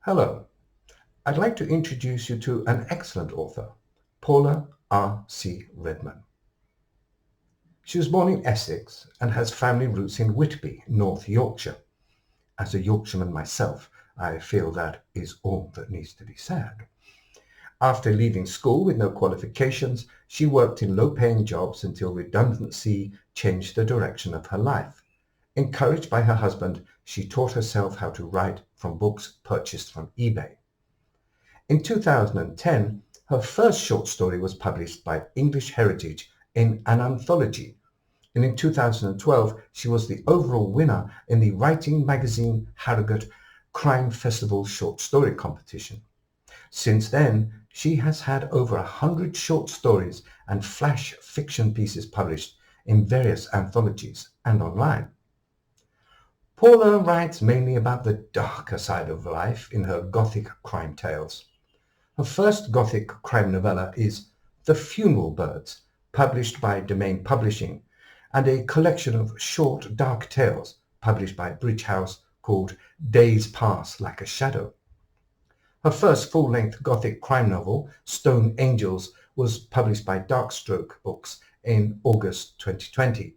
Hello, I'd like to introduce you to an excellent author, Paula R.C. Readman. She was born in Essex and has family roots in Whitby, North Yorkshire. As a Yorkshireman myself, I feel that is all that needs to be said. After leaving school with no qualifications, she worked in low-paying jobs until redundancy changed the direction of her life. Encouraged by her husband, she taught herself how to write from books purchased from eBay. In 2010, her first short story was published by English Heritage in an anthology, and in 2012 she was the overall winner in the writing magazine Harrogate Crime Festival short story competition. Since then, she has had over 100 short stories and flash fiction pieces published in various anthologies and online. Paula writes mainly about the darker side of life in her Gothic crime tales. Her first Gothic crime novella is The Funeral Birds, published by Domain Publishing, and a collection of short dark tales published by Bridge House called Days Pass Like a Shadow. Her first full-length Gothic crime novel, Stone Angels, was published by Darkstroke Books in August 2020,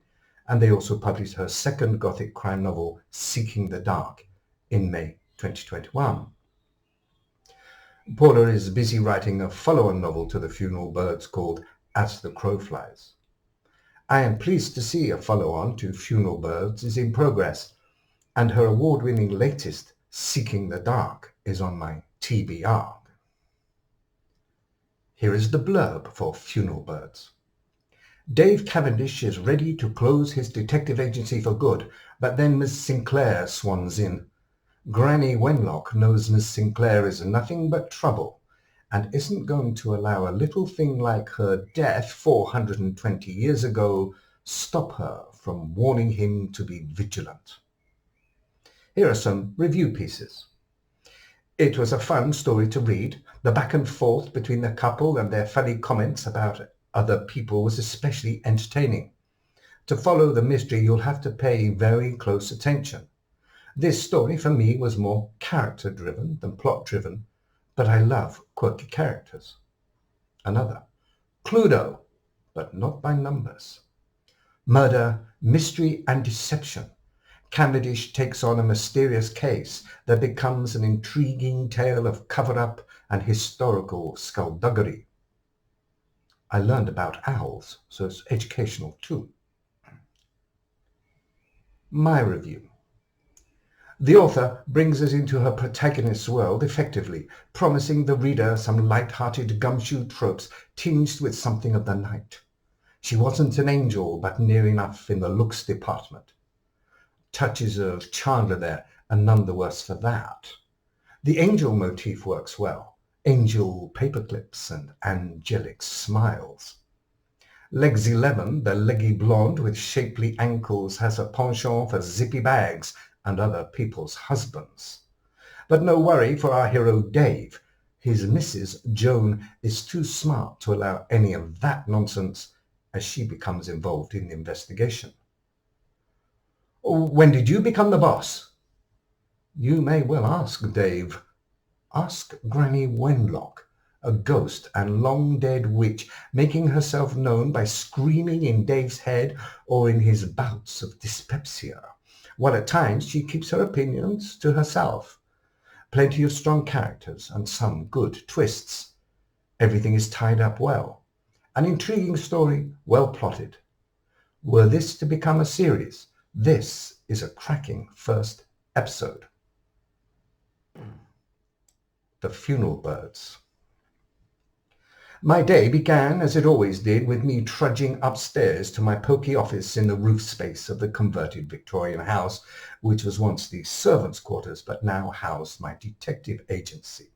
and they also published her second Gothic crime novel, Seeking the Dark, in May 2021. Paula is busy writing a follow-on novel to The Funeral Birds called As the Crow Flies. I am pleased to see a follow-on to Funeral Birds is in progress, and her award-winning latest, Seeking the Dark, is on my TBR. Here is the blurb for Funeral Birds. Dave Cavendish is ready to close his detective agency for good, but then Ms Sinclair swans in. Granny Wenlock knows Ms Sinclair is nothing but trouble and isn't going to allow a little thing like her death 420 years ago stop her from warning him to be vigilant. Here are some review pieces. It was a fun story to read. The back and forth between the couple and their funny comments about other people was especially entertaining. To follow the mystery, you'll have to pay very close attention. This story for me was more character-driven than plot-driven, but I love quirky characters. Another, Cluedo, but not by numbers. Murder, mystery and deception. Cavendish takes on a mysterious case that becomes an intriguing tale of cover-up and historical skullduggery. I learned about owls, so it's educational too. My review. The author brings us into her protagonist's world effectively, promising the reader some light-hearted gumshoe tropes tinged with something of the night. She wasn't an angel, but near enough in the looks department. Touches of Chandler there, and none the worse for that. The angel motif works well. Angel paperclips and angelic smiles. Legs 11, the leggy blonde with shapely ankles, has a penchant for zippy bags and other people's husbands. But no worry for our hero Dave. His Mrs. Joan is too smart to allow any of that nonsense as she becomes involved in the investigation. When did you become the boss? You may well ask, Dave. Ask Granny Wenlock, a ghost and long-dead witch making herself known by screaming in Dave's head or in his bouts of dyspepsia, while at times she keeps her opinions to herself. Plenty of strong characters and some good twists. Everything is tied up well. An intriguing story, well plotted. Were this to become a series, this is a cracking first episode. The Funeral Birds. My day began, as it always did, with me trudging upstairs to my poky office in the roof space of the converted Victorian house, which was once the servants' quarters but now housed my detective agency.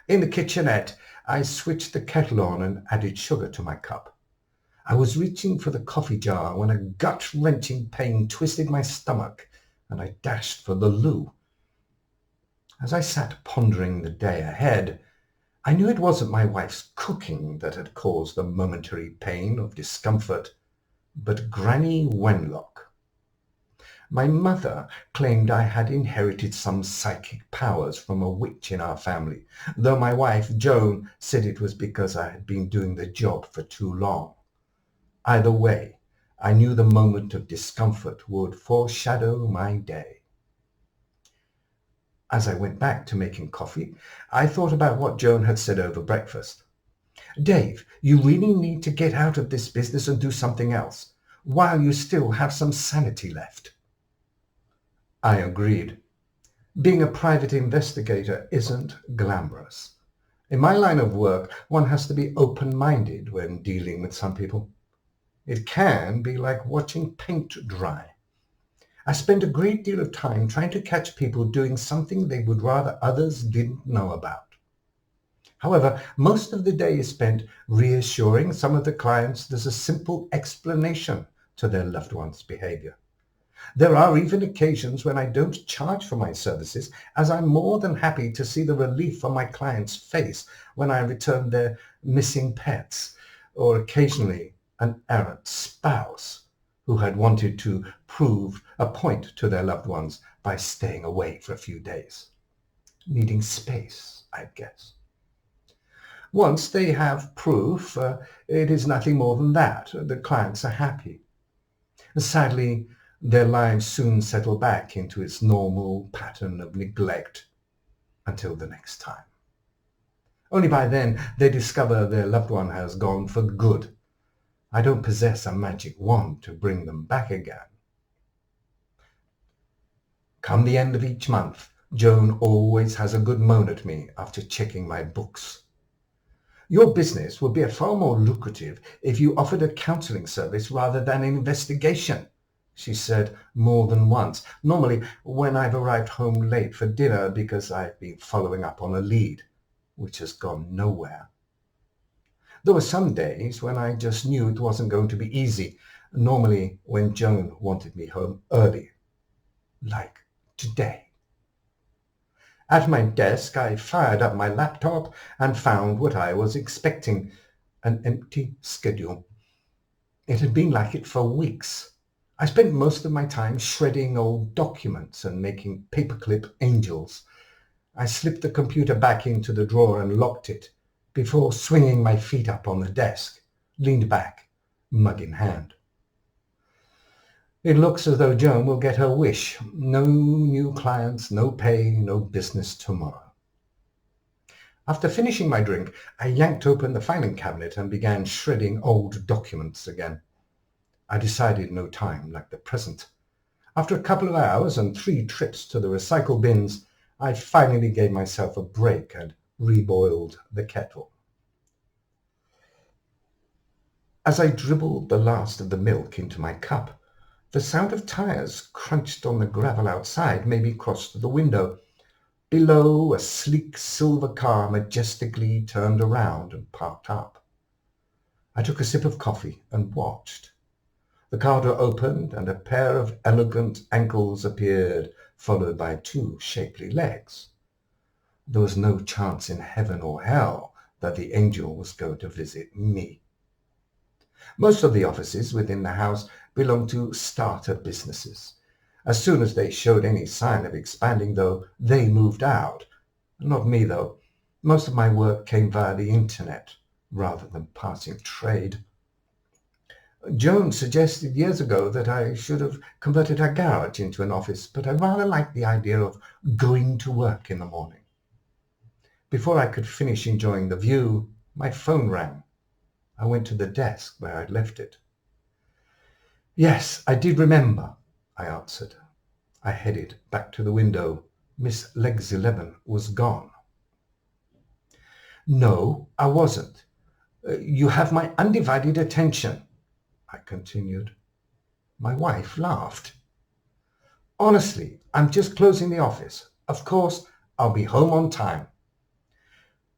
In the kitchenette, I switched the kettle on and added sugar to my cup. I was reaching for the coffee jar when a gut-wrenching pain twisted my stomach, and I dashed for the loo. As I sat pondering the day ahead, I knew it wasn't my wife's cooking that had caused the momentary pain of discomfort, but Granny Wenlock. My mother claimed I had inherited some psychic powers from a witch in our family, though my wife, Joan, said it was because I had been doing the job for too long. Either way, I knew the moment of discomfort would foreshadow my day. As I went back to making coffee, I thought about what Joan had said over breakfast. Dave, you really need to get out of this business and do something else, while you still have some sanity left. I agreed. Being a private investigator isn't glamorous. In my line of work, one has to be open-minded when dealing with some people. It can be like watching paint dry. I spend a great deal of time trying to catch people doing something they would rather others didn't know about. However, most of the day is spent reassuring some of the clients there's a simple explanation to their loved one's behavior. There are even occasions when I don't charge for my services, as I'm more than happy to see the relief on my client's face when I return their missing pets, or occasionally an errant spouse who had wanted to prove a point to their loved ones by staying away for a few days. Needing space, I guess. Once they have proof, it is nothing more than that. The clients are happy. Sadly, their lives soon settle back into its normal pattern of neglect until the next time. Only by then they discover their loved one has gone for good. I don't possess a magic wand to bring them back again. Come the end of each month, Joan always has a good moan at me after checking my books. Your business would be far more lucrative if you offered a counseling service rather than an investigation, she said more than once, normally when I've arrived home late for dinner because I've been following up on a lead, which has gone nowhere. There were some days when I just knew it wasn't going to be easy, normally when Joan wanted me home early, like today. At my desk, I fired up my laptop and found what I was expecting, an empty schedule. It had been like it for weeks. I spent most of my time shredding old documents and making paperclip angels. I slipped the computer back into the drawer and locked it before swinging my feet up on the desk, leaned back, mug in hand. It looks as though Joan will get her wish. No new clients, no pay, no business tomorrow. After finishing my drink, I yanked open the filing cabinet and began shredding old documents again. I decided no time like the present. After a couple of hours and 3 trips to the recycle bins, I finally gave myself a break and reboiled the kettle. As I dribbled the last of the milk into my cup, the sound of tires crunched on the gravel outside made me cross to the window. Below, a sleek silver car majestically turned around and parked up. I took a sip of coffee and watched. The car door opened and a pair of elegant ankles appeared, followed by 2 shapely legs. There was no chance in heaven or hell that the angel was going to visit me. Most of the offices within the house belonged to starter businesses. As soon as they showed any sign of expanding, though, they moved out. Not me, though. Most of my work came via the internet, rather than passing trade. Joan suggested years ago that I should have converted her garage into an office, but I rather liked the idea of going to work in the morning. Before I could finish enjoying the view, my phone rang. I went to the desk where I'd left it. Yes, I did remember, I answered. I headed back to the window. Miss Legs 11 was gone. No, I wasn't. You have my undivided attention, I continued. My wife laughed. Honestly, I'm just closing the office. Of course, I'll be home on time.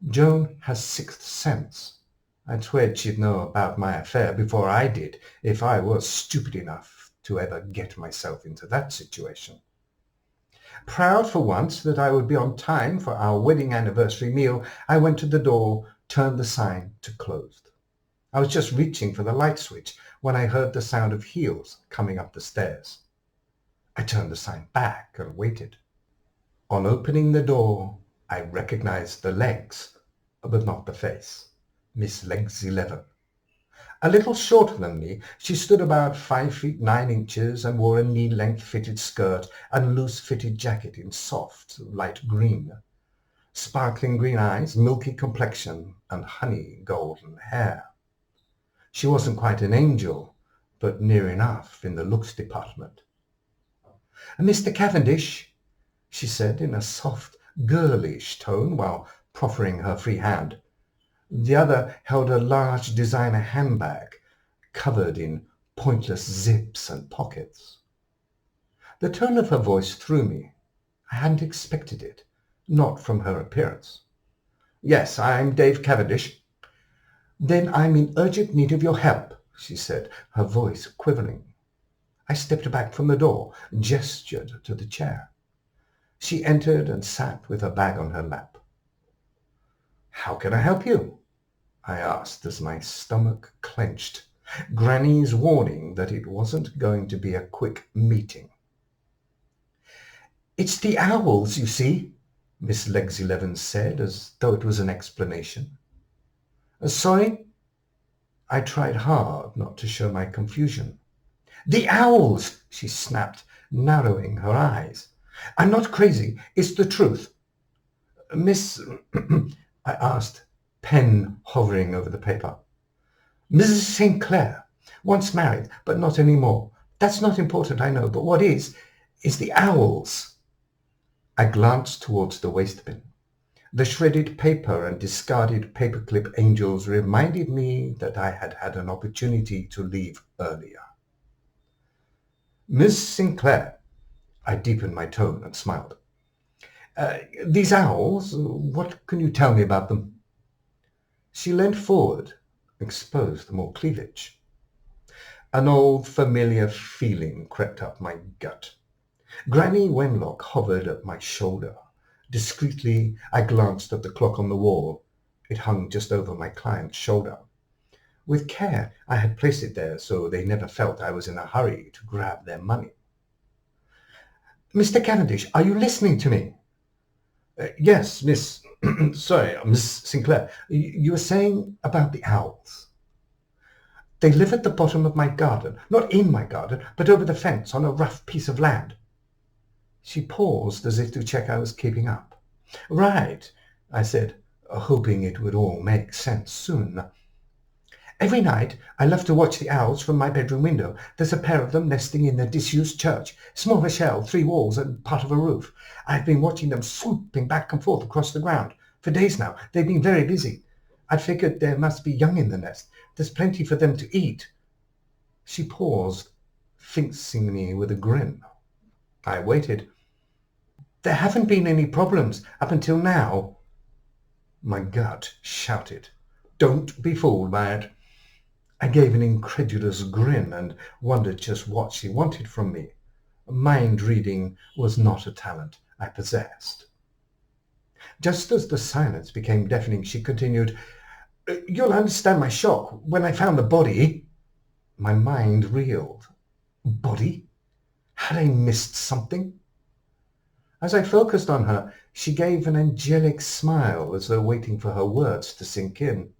Joan has 6th sense. I'd swear she'd know about my affair before I did, if I was stupid enough to ever get myself into that situation. Proud for once that I would be on time for our wedding anniversary meal, I went to the door, turned the sign to closed. I was just reaching for the light switch when I heard the sound of heels coming up the stairs. I turned the sign back and waited. On opening the door, I recognized the legs, but not the face. Miss Legs 11. A little shorter than me, she stood about 5 feet 9 inches and wore a knee-length fitted skirt and loose-fitted jacket in soft, light green. Sparkling green eyes, milky complexion, and honey golden hair. She wasn't quite an angel, but near enough in the looks department. "Mr. Cavendish," she said in a soft, girlish tone while proffering her free hand. The other held a large designer handbag covered in pointless zips and pockets. The tone of her voice threw me. I hadn't expected it, not from her appearance. "Yes, I'm Dave Cavendish." "Then I'm in urgent need of your help," she said, her voice quivering. I stepped back from the door, gestured to the chair. She entered and sat with her bag on her lap. "How can I help you?" I asked as my stomach clenched. Granny's warning that it wasn't going to be a quick meeting. "It's the owls, you see," Miss Legs 11 said, as though it was an explanation. "Sorry?" I tried hard not to show my confusion. "The owls!" she snapped, narrowing her eyes. "I'm not crazy. It's the truth." "Miss—" I asked, pen hovering over the paper. "Ms Sinclair. Once married, but not anymore. That's not important, I know, but what is the owls." I glanced towards the waste bin. The shredded paper and discarded paperclip angels reminded me that I had had an opportunity to leave earlier. "Ms Sinclair," I deepened my tone and smiled. These owls, what can you tell me about them?" She leant forward, exposed more cleavage. An old familiar feeling crept up my gut. Granny Wenlock hovered at my shoulder. Discreetly, I glanced at the clock on the wall. It hung just over my client's shoulder. With care, I had placed it there so they never felt I was in a hurry to grab their money. "Mr. Cavendish, are you listening to me?" Yes, Miss... sorry, Miss Sinclair. You were saying about the owls." "They live at the bottom of my garden. Not in my garden, but over the fence on a rough piece of land." She paused as if to check I was keeping up. "Right," I said, hoping it would all make sense soon. "Every night I love to watch the owls from my bedroom window. There's a pair of them nesting in the disused church. Small of a shell, 3 walls and part of a roof. I've been watching them swooping back and forth across the ground. For days now, they've been very busy. I figured there must be young in the nest. There's plenty for them to eat." She paused, fixing me with a grin. I waited. "There haven't been any problems up until now." My gut shouted, "Don't be fooled by it." I gave an incredulous grin and wondered just what she wanted from me. Mind reading was not a talent I possessed. Just as the silence became deafening, she continued, "You'll understand my shock when I found the body." My mind reeled. Body? Had I missed something? As I focused on her, she gave an angelic smile as though waiting for her words to sink in.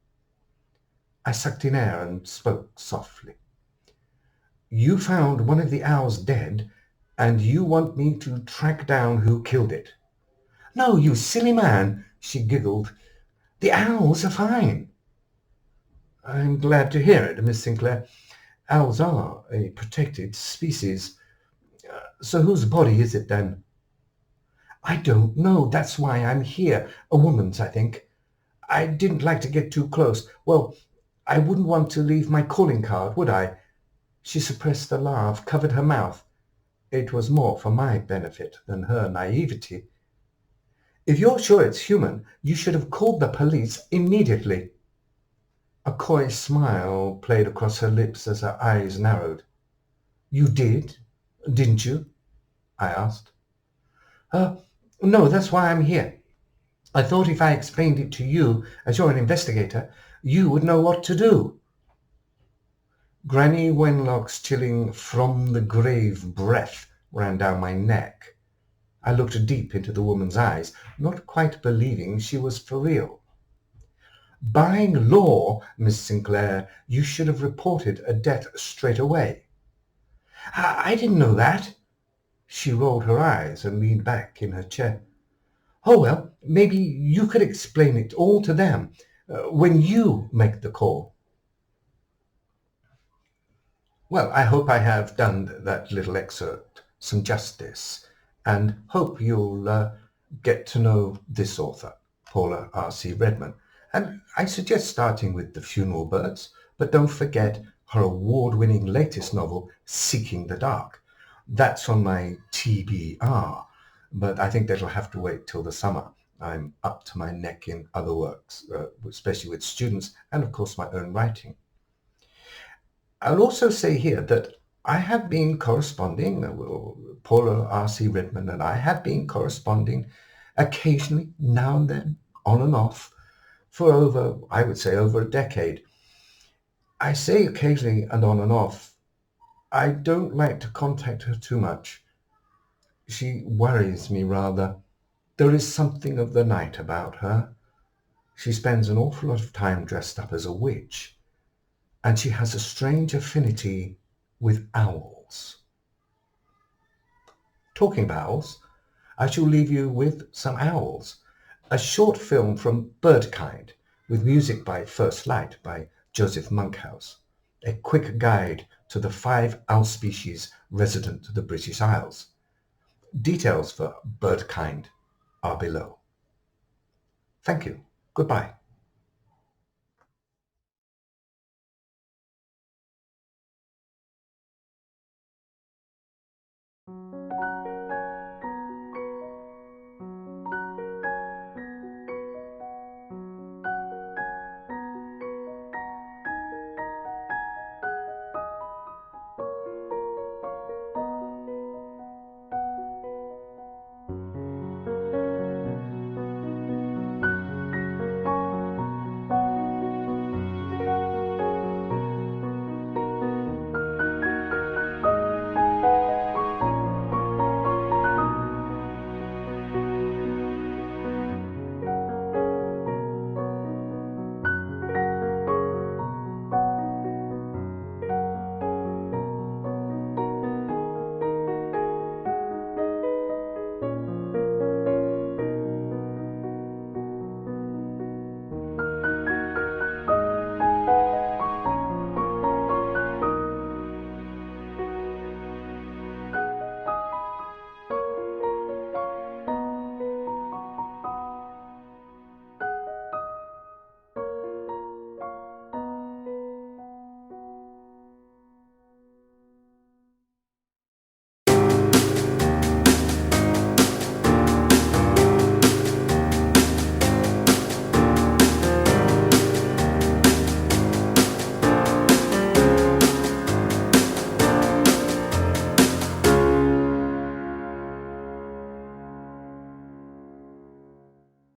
I sucked in air and spoke softly. "You found one of the owls dead, and you want me to track down who killed it." "No, you silly man," she giggled. "The owls are fine." "I'm glad to hear it, Miss Sinclair. Owls are a protected species. So whose body is it, then?" "I don't know. That's why I'm here. A woman's, I think. I didn't like to get too close. Well, I wouldn't want to leave my calling card, would I?" She suppressed a laugh, covered her mouth. It was more for my benefit than her naivety. "If you're sure it's human, you should have called the police immediately." A coy smile played across her lips as her eyes narrowed. "You did, didn't you?" I asked. No, that's why I'm here. I thought if I explained it to you, as you're an investigator, you would know what to do." Granny Wenlock's chilling from the grave breath ran down my neck. I looked deep into the woman's eyes, not quite believing she was for real. By law, Ms Sinclair, you should have reported a death straight away. I didn't know that. She rolled her eyes and leaned back in her chair. Oh, well, maybe you could explain it all to them when you make the call. Well, I hope I have done that little excerpt some justice, and hope you'll get to know this author, Paula R.C. Readman. And I suggest starting with The Funeral Birds, but don't forget her award-winning latest novel, Seeking the Dark. That's on my TBR, but I think that'll have to wait till the summer. I'm up to my neck in other works, especially with students and, of course, my own writing. I'll also say here that I have been corresponding, Paula R.C. Readman and I have been corresponding occasionally, now and then, on and off, for I would say, over a decade. I say occasionally and on and off. I don't like to contact her too much. She worries me rather. There is something of the night about her. She spends an awful lot of time dressed up as a witch, and she has a strange affinity with owls. Talking of owls, I shall leave you with Some Owls, a short film from Birdkind, with music by First Light by Joseph Monkhouse, a quick guide to the 5 owl species resident to the British Isles. Details for Birdkind are below. Thank you. Goodbye.